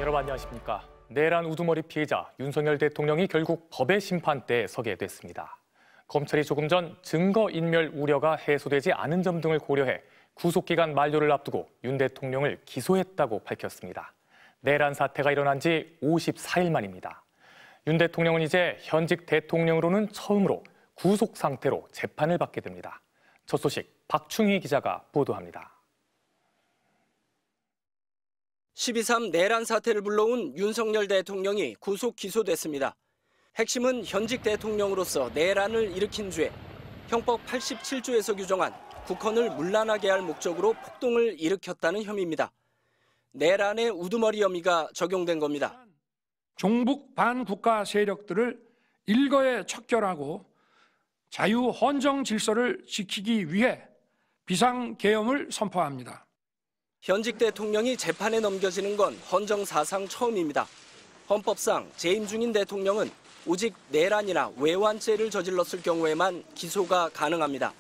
여러분 안녕하십니까. 내란 우두머리 피해자 윤석열 대통령이 결국 법의 심판대에 서게 됐습니다. 검찰이 조금 전 증거인멸 우려가 해소되지 않은 점 등을 고려해 구속기간 만료를 앞두고 윤 대통령을 기소했다고 밝혔습니다. 내란 사태가 일어난 지 54일 만입니다. 윤 대통령은 이제 현직 대통령으로는 처음으로 구속 상태로 재판을 받게 됩니다. 첫 소식 박충희 기자가 보도합니다. 12.3 내란 사태를 불러온 윤석열 대통령이 구속 기소됐습니다. 핵심은 현직 대통령으로서 내란을 일으킨 죄, 형법 87조에서 규정한 국헌을 문란하게 할 목적으로 폭동을 일으켰다는 혐의입니다. 내란의 우두머리 혐의가 적용된 겁니다. 종북 반국가 세력들을 일거에 척결하고 자유 헌정 질서를 지키기 위해 비상계엄을 선포합니다. 현직 대통령이 재판에 넘겨지는 건 헌정 사상 처음입니다. 헌법상 재임 중인 대통령은 오직 내란이나 외환죄를 저질렀을 경우에만 기소가 가능합니다.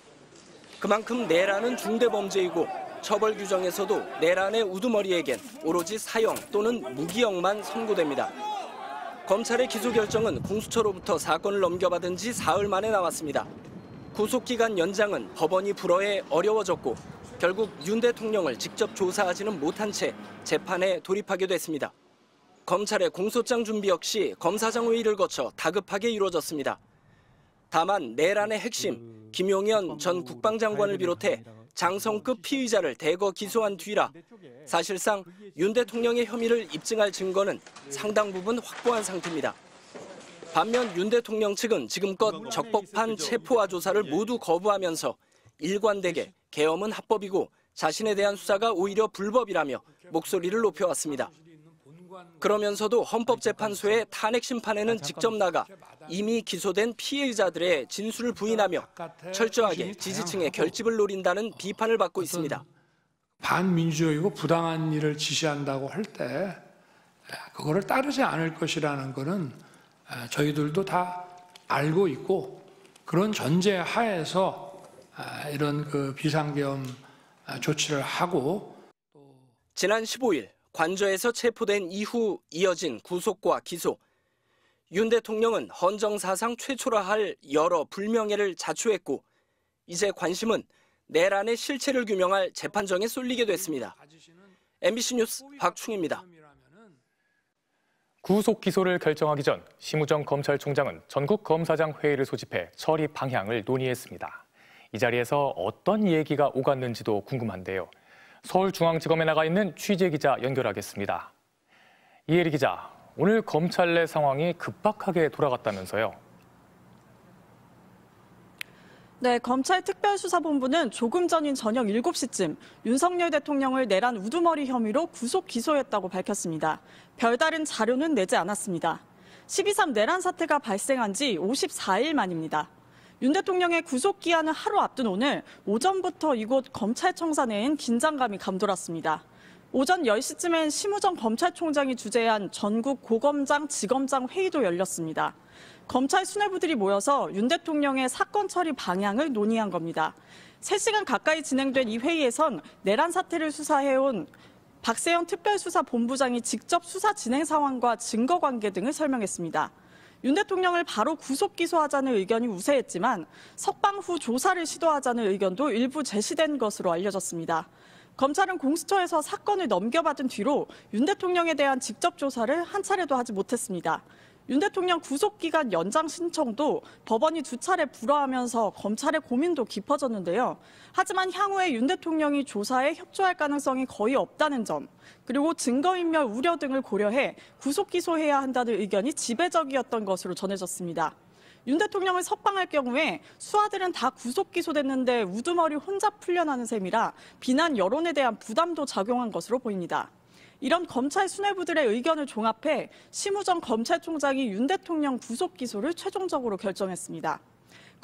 그만큼 내란은 중대범죄이고 처벌 규정에서도 내란의 우두머리에겐 오로지 사형 또는 무기형만 선고됩니다. 검찰의 기소 결정은 공수처로부터 사건을 넘겨받은 지 사흘 만에 나왔습니다. 구속기간 연장은 법원이 불허해 어려워졌고 결국 윤 대통령을 직접 조사하지는 못한 채 재판에 돌입하게 됐습니다. 검찰의 공소장 준비 역시 검사장 회의를 거쳐 다급하게 이루어졌습니다. 다만 내란의 핵심 김용현 전 국방장관을 비롯해 장성급 피의자를 대거 기소한 뒤라 사실상 윤 대통령의 혐의를 입증할 증거는 상당 부분 확보한 상태입니다. 반면 윤 대통령 측은 지금껏 적법한 체포와 조사를 모두 거부하면서 일관되게 계엄은 합법이고 자신에 대한 수사가 오히려 불법이라며 목소리를 높여왔습니다. 그러면서도 헌법재판소의 탄핵 심판에는 직접 나가 이미 기소된 피해자들의 진술을 부인하며 철저하게 지지층의 결집을 노린다는 비판을 받고 있습니다. 반민주적이고 부당한 일을 지시한다고 할 때 그거를 따르지 않을 것이라는 것은 저희들도 다 알고 있고 그런 전제 하에서 이런 비상계엄 조치를 하고 지난 15일 관저에서 체포된 이후 이어진 구속과 기소. 윤 대통령은 헌정사상 최초라 할 여러 불명예를 자초했고 이제 관심은 내란의 실체를 규명할 재판정에 쏠리게 됐습니다. MBC 뉴스 박충희입니다. 구속 기소를 결정하기 전 심우정 검찰총장은 전국 검사장 회의를 소집해 처리 방향을 논의했습니다. 이 자리에서 어떤 얘기가 오갔는지도 궁금한데요. 서울중앙지검에 나가 있는 취재기자 연결하겠습니다. 이혜리 기자, 오늘 검찰 내 상황이 급박하게 돌아갔다면서요? 네, 검찰 특별수사본부는 조금 전인 저녁 7시쯤 윤석열 대통령을 내란 우두머리 혐의로 구속 기소했다고 밝혔습니다. 별다른 자료는 내지 않았습니다. 12.3 내란 사태가 발생한 지 54일 만입니다. 윤 대통령의 구속기한을 하루 앞둔 오늘 오전부터 이곳 검찰청사 내엔 긴장감이 감돌았습니다. 오전 10시쯤엔 심우정 검찰총장이 주재한 전국 고검장, 지검장 회의도 열렸습니다. 검찰 수뇌부들이 모여서 윤 대통령의 사건 처리 방향을 논의한 겁니다. 3시간 가까이 진행된 이 회의에선 내란 사태를 수사해온 박세영 특별수사본부장이 직접 수사 진행 상황과 증거 관계 등을 설명했습니다. 윤 대통령을 바로 구속 기소하자는 의견이 우세했지만 석방 후 조사를 시도하자는 의견도 일부 제시된 것으로 알려졌습니다. 검찰은 공수처에서 사건을 넘겨받은 뒤로 윤 대통령에 대한 직접 조사를 한 차례도 하지 못했습니다. 윤 대통령 구속기간 연장 신청도 법원이 2차례 불허하면서 검찰의 고민도 깊어졌는데요. 하지만 향후에 윤 대통령이 조사에 협조할 가능성이 거의 없다는 점, 그리고 증거인멸 우려 등을 고려해 구속 기소해야 한다는 의견이 지배적이었던 것으로 전해졌습니다. 윤 대통령을 석방할 경우에 수하들은 다 구속 기소됐는데 우두머리 혼자 풀려나는 셈이라 비난 여론에 대한 부담도 작용한 것으로 보입니다. 이런 검찰 수뇌부들의 의견을 종합해 심우정 검찰총장이 윤 대통령 구속 기소를 최종적으로 결정했습니다.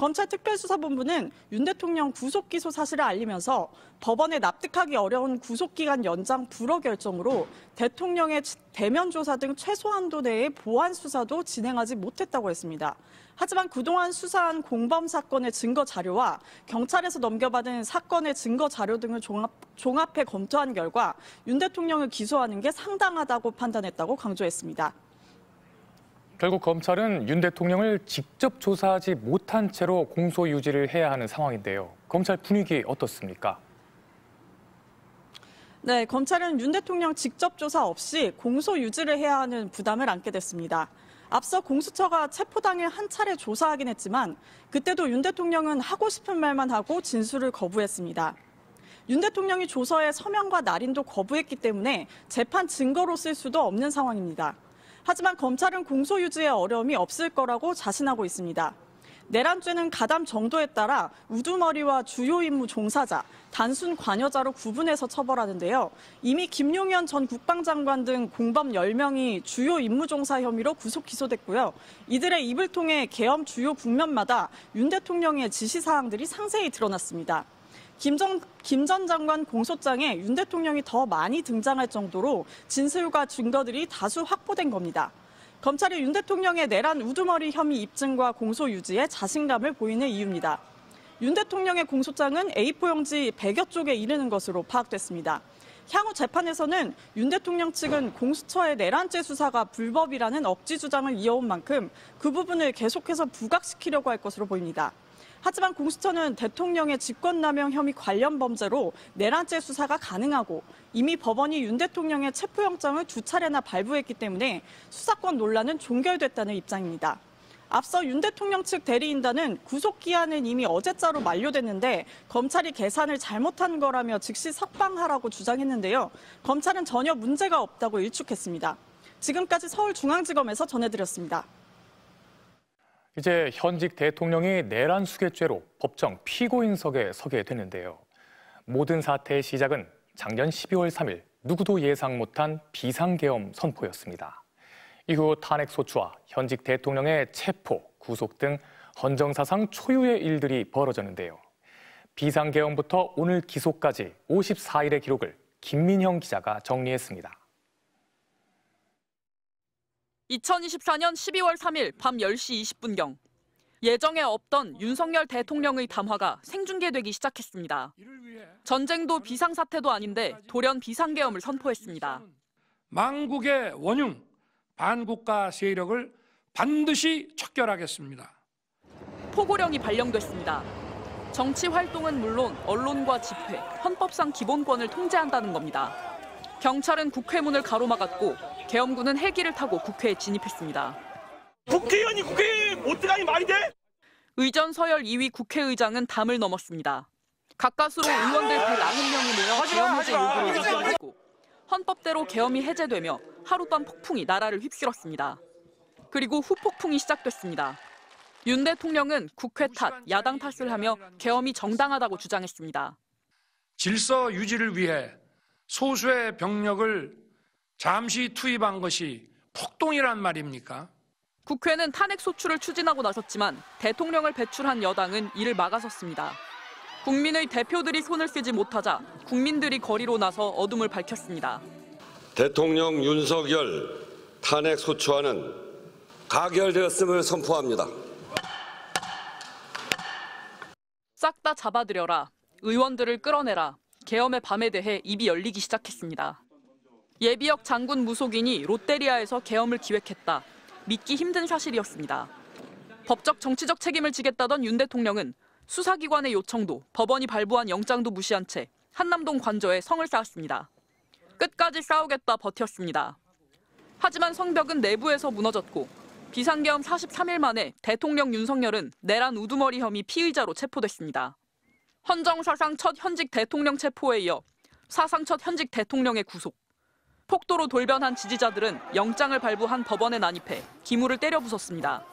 검찰 특별수사본부는 윤 대통령 구속기소 사실을 알리면서 법원에 납득하기 어려운 구속기간 연장 불허 결정으로 대통령의 대면 조사 등 최소한도 내의 보완 수사도 진행하지 못했다고 했습니다. 하지만 그동안 수사한 공범 사건의 증거 자료와 경찰에서 넘겨받은 사건의 증거 자료 등을 종합해 검토한 결과 윤 대통령을 기소하는 게 상당하다고 판단했다고 강조했습니다. 결국 검찰은 윤 대통령을 직접 조사하지 못한 채로 공소 유지를 해야 하는 상황인데요. 검찰 분위기 어떻습니까? 네, 검찰은 윤 대통령 직접 조사 없이 공소 유지를 해야 하는 부담을 안게 됐습니다. 앞서 공수처가 체포 당일 한 차례 조사하긴 했지만 그때도 윤 대통령은 하고 싶은 말만 하고 진술을 거부했습니다. 윤 대통령이 조서에 서명과 날인도 거부했기 때문에 재판 증거로 쓸 수도 없는 상황입니다. 하지만 검찰은 공소 유지에 어려움이 없을 거라고 자신하고 있습니다. 내란죄는 가담 정도에 따라 우두머리와 주요 임무 종사자, 단순 관여자로 구분해서 처벌하는데요. 이미 김용현 전 국방장관 등 공범 10명이 주요 임무 종사 혐의로 구속 기소됐고요. 이들의 입을 통해 계엄 주요 국면마다 윤 대통령의 지시사항들이 상세히 드러났습니다. 김 전 장관 공소장에 윤 대통령이 더 많이 등장할 정도로 진술과 증거들이 다수 확보된 겁니다. 검찰이 윤 대통령의 내란 우두머리 혐의 입증과 공소 유지에 자신감을 보이는 이유입니다. 윤 대통령의 공소장은 A4 용지 100여 쪽에 이르는 것으로 파악됐습니다. 향후 재판에서는 윤 대통령 측은 공수처의 내란죄 수사가 불법이라는 억지 주장을 이어온 만큼 그 부분을 계속해서 부각시키려고 할 것으로 보입니다. 하지만 공수처는 대통령의 직권남용 혐의 관련 범죄로 내란죄 수사가 가능하고 이미 법원이 윤 대통령의 체포영장을 2차례나 발부했기 때문에 수사권 논란은 종결됐다는 입장입니다. 앞서 윤 대통령 측 대리인단은 구속기한은 이미 어제자로 만료됐는데 검찰이 계산을 잘못한 거라며 즉시 석방하라고 주장했는데요. 검찰은 전혀 문제가 없다고 일축했습니다. 지금까지 서울중앙지검에서 전해드렸습니다. 이제 현직 대통령이 내란 수괴죄로 법정 피고인석에 서게 됐는데요. 모든 사태의 시작은 작년 12월 3일 누구도 예상 못한 비상계엄 선포였습니다. 이후 탄핵소추와 현직 대통령의 체포, 구속 등 헌정사상 초유의 일들이 벌어졌는데요. 비상계엄부터 오늘 기소까지 54일의 기록을 김민형 기자가 정리했습니다. 2024년 12월 3일 밤 10시 20분경 예정에 없던 윤석열 대통령의 담화가 생중계되기 시작했습니다. 전쟁도 비상사태도 아닌데 돌연 비상계엄을 선포했습니다. 망국의 원흉, 반국가 세력을 반드시 척결하겠습니다. 포고령이 발령됐습니다. 정치 활동은 물론 언론과 집회, 헌법상 기본권을 통제한다는 겁니다. 경찰은 국회문을 가로막았고 계엄군은 헬기를 타고 국회에 진입했습니다. 국회의원이 국회에 못 들어가니 말이 돼? 의전 서열 2위 국회의장은 담을 넘었습니다. 가까스로 의원들 190명이 모여 계엄 해제 요구를 제기했고 헌법대로 계엄이 해제되며 하룻밤 폭풍이 나라를 휩쓸었습니다. 그리고 후폭풍이 시작됐습니다. 윤 대통령은 국회 탓, 야당 탓을 하며 계엄이 정당하다고 주장했습니다. 질서 유지를 위해 소수의 병력을 잠시 투입한 것이 폭동이란 말입니까? 국회는 탄핵소추를 추진하고 나섰지만 대통령을 배출한 여당은 이를 막아섰습니다. 국민의 대표들이 손을 쓰지 못하자 국민들이 거리로 나서 어둠을 밝혔습니다. 대통령 윤석열 탄핵소추안은 가결되었음을 선포합니다. 싹 다 잡아들여라, 의원들을 끌어내라, 계엄의 밤에 대해 입이 열리기 시작했습니다. 예비역 장군 무속인이 롯데리아에서 계엄을 기획했다. 믿기 힘든 사실이었습니다. 법적 정치적 책임을 지겠다던 윤 대통령은 수사기관의 요청도 법원이 발부한 영장도 무시한 채 한남동 관저에 성을 쌓았습니다. 끝까지 싸우겠다 버텼습니다. 하지만 성벽은 내부에서 무너졌고 비상계엄 43일 만에 대통령 윤석열은 내란 우두머리 혐의 피의자로 체포됐습니다. 헌정사상 첫 현직 대통령 체포에 이어 사상 첫 현직 대통령의 구속. 폭도로 돌변한 지지자들은 영장을 발부한 법원에 난입해 기물을 때려 부쉈습니다.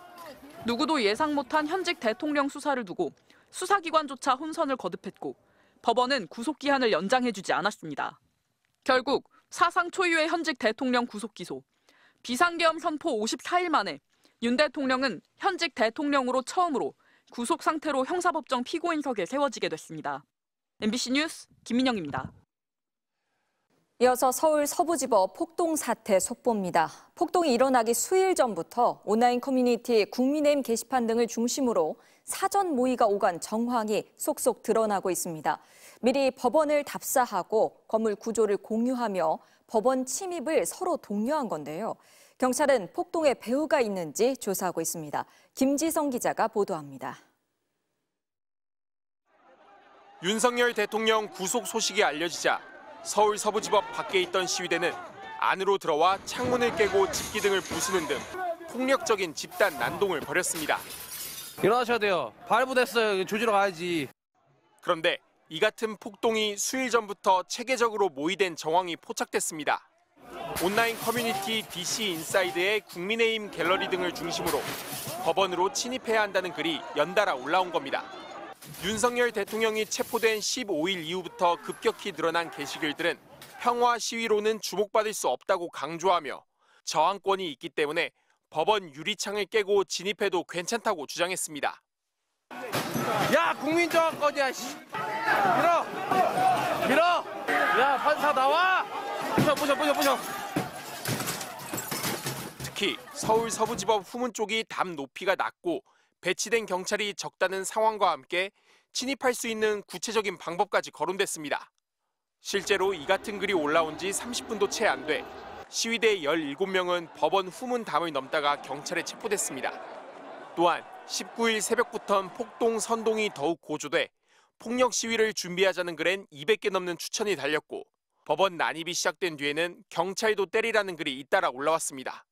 누구도 예상 못한 현직 대통령 수사를 두고 수사기관조차 혼선을 거듭했고 법원은 구속기한을 연장해주지 않았습니다. 결국 사상 초유의 현직 대통령 구속 기소. 비상계엄 선포 54일 만에 윤 대통령은 현직 대통령으로 처음으로 구속 상태로 형사법정 피고인석에 세워지게 됐습니다. MBC 뉴스 김민영입니다. 이어서 서울 서부지법 폭동 사태 속보입니다. 폭동이 일어나기 수일 전부터 온라인 커뮤니티 국민의힘 게시판 등을 중심으로 사전 모의가 오간 정황이 속속 드러나고 있습니다. 미리 법원을 답사하고 건물 구조를 공유하며 법원 침입을 서로 독려한 건데요. 경찰은 폭동에 배후가 있는지 조사하고 있습니다. 김지성 기자가 보도합니다. 윤석열 대통령 구속 소식이 알려지자 서울 서부지법 밖에 있던 시위대는 안으로 들어와 창문을 깨고 집기등을 부수는 등 폭력적인 집단 난동을 벌였습니다. 일어나셔야 돼요. 발부됐어요. 조지러 가야지. 그런데 이 같은 폭동이 수일 전부터 체계적으로 모의된 정황이 포착됐습니다. 온라인 커뮤니티 DC 인사이드의 국민의힘 갤러리 등을 중심으로 법원으로 침입해야 한다는 글이 연달아 올라온 겁니다. 윤석열 대통령이 체포된 15일 이후부터 급격히 늘어난 게시글들은 평화 시위로는 주목받을 수 없다고 강조하며 저항권이 있기 때문에 법원 유리창을 깨고 진입해도 괜찮다고 주장했습니다. 야, 국민저항권이야. 밀어. 야, 판사 나와. 부셔. 특히 서울 서부지법 후문 쪽이 담 높이가 낮고 배치된 경찰이 적다는 상황과 함께 침입할 수 있는 구체적인 방법까지 거론됐습니다. 실제로 이 같은 글이 올라온 지 30분도 채 안 돼 시위대 17명은 법원 후문 담을 넘다가 경찰에 체포됐습니다. 또한 19일 새벽부터는 폭동 선동이 더욱 고조돼 폭력 시위를 준비하자는 글엔 200개 넘는 추천이 달렸고 법원 난입이 시작된 뒤에는 경찰도 때리라는 글이 잇따라 올라왔습니다.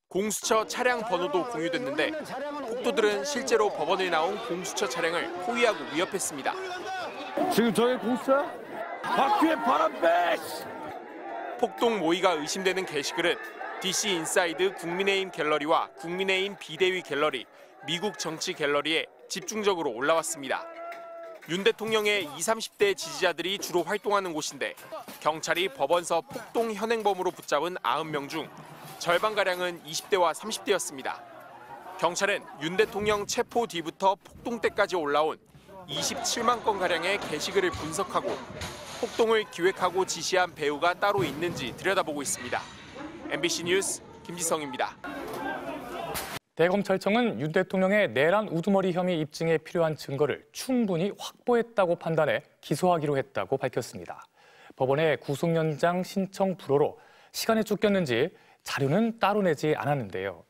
공수처 차량 번호도 공유됐는데 폭도들은 실제로 법원에 나온 공수처 차량을 포위하고 위협했습니다. 지금 저게 공수처? 바퀴에 바람 빼! 폭동 모의가 의심되는 게시글은 DC 인사이드 국민의힘 갤러리와 국민의힘 비대위 갤러리, 미국 정치 갤러리에 집중적으로 올라왔습니다. 윤 대통령의 20, 30대 지지자들이 주로 활동하는 곳인데 경찰이 법원서 폭동 현행범으로 붙잡은 90명 중 절반가량은 20대와 30대였습니다. 경찰은 윤 대통령 체포 뒤부터 폭동 때까지 올라온 27만 건가량의 게시글을 분석하고 폭동을 기획하고 지시한 배후가 따로 있는지 들여다보고 있습니다. MBC 뉴스 김지성입니다. 대검찰청은 윤 대통령의 내란 우두머리 혐의 입증에 필요한 증거를 충분히 확보했다고 판단해 기소하기로 했다고 밝혔습니다. 법원의 구속연장 신청 불허로 시간이 쫓겼는지 자료는 따로 내지 않았는데요.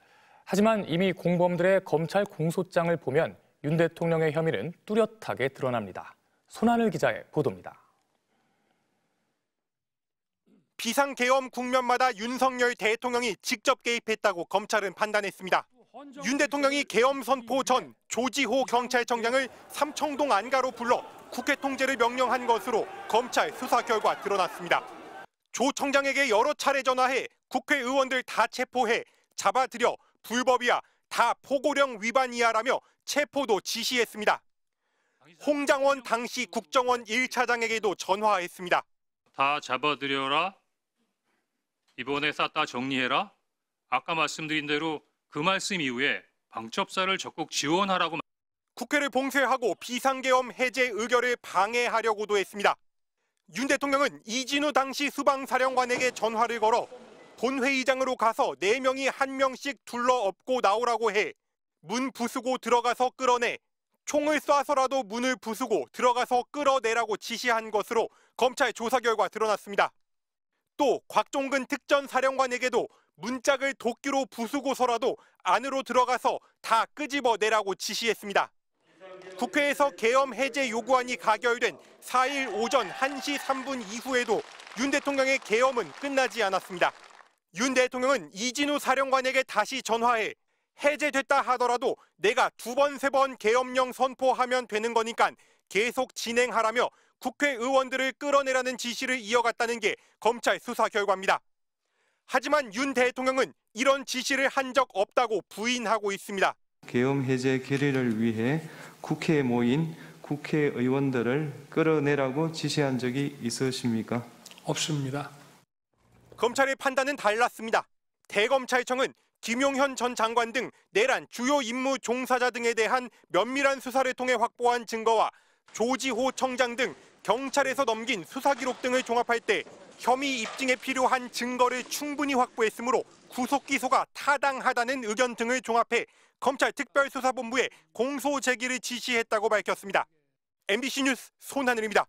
하지만 이미 공범들의 검찰 공소장을 보면 윤 대통령의 혐의는 뚜렷하게 드러납니다. 손하늘 기자의 보도입니다. 비상계엄 국면마다 윤석열 대통령이 직접 개입했다고 검찰은 판단했습니다. 윤 대통령이 계엄 선포 전 조지호 경찰청장을 삼청동 안가로 불러 국회 통제를 명령한 것으로 검찰 수사 결과 드러났습니다. 조 청장에게 여러 차례 전화해 국회의원들 다 체포해 잡아들여 불법이야 다 포고령 위반이야라며 체포도 지시했습니다. 홍장원 당시 국정원 1차장에게도 전화했습니다. 다 잡아들여라. 이번에 쌌다 정리해라. 아까 말씀드린 대로 그 말씀 이후에 방첩사를 적극 지원하라고. 국회를 봉쇄하고 비상계엄 해제 의결을 방해하려고도 했습니다. 윤 대통령은 이진우 당시 수방사령관에게 전화를 걸어 본회의장으로 가서 4명이 1명씩 둘러엎고 나오라고 해 문 부수고 들어가서 끌어내 총을 쏴서라도 문을 부수고 들어가서 끌어내라고 지시한 것으로 검찰 조사 결과 드러났습니다. 또 곽종근 특전사령관에게도 문짝을 도끼로 부수고서라도 안으로 들어가서 다 끄집어내라고 지시했습니다. 국회에서 계엄 해제 요구안이 가결된 4일 오전 1시 3분 이후에도 윤 대통령의 계엄은 끝나지 않았습니다. 윤 대통령은 이진우 사령관에게 다시 전화해 해제됐다 하더라도 내가 2번, 3번 계엄령 선포하면 되는 거니까 계속 진행하라며 국회의원들을 끌어내라는 지시를 이어갔다는 게 검찰 수사 결과입니다. 하지만 윤 대통령은 이런 지시를 한 적 없다고 부인하고 있습니다. 계엄 해제 결의를 위해 국회에 모인 국회의원들을 끌어내라고 지시한 적이 있으십니까? 없습니다. 검찰의 판단은 달랐습니다. 대검찰청은 김용현 전 장관 등 내란 주요 임무 종사자 등에 대한 면밀한 수사를 통해 확보한 증거와 조지호 청장 등 경찰에서 넘긴 수사 기록 등을 종합할 때 혐의 입증에 필요한 증거를 충분히 확보했으므로 구속 기소가 타당하다는 의견 등을 종합해 검찰 특별수사본부에 공소 제기를 지시했다고 밝혔습니다. MBC 뉴스 손하늘입니다.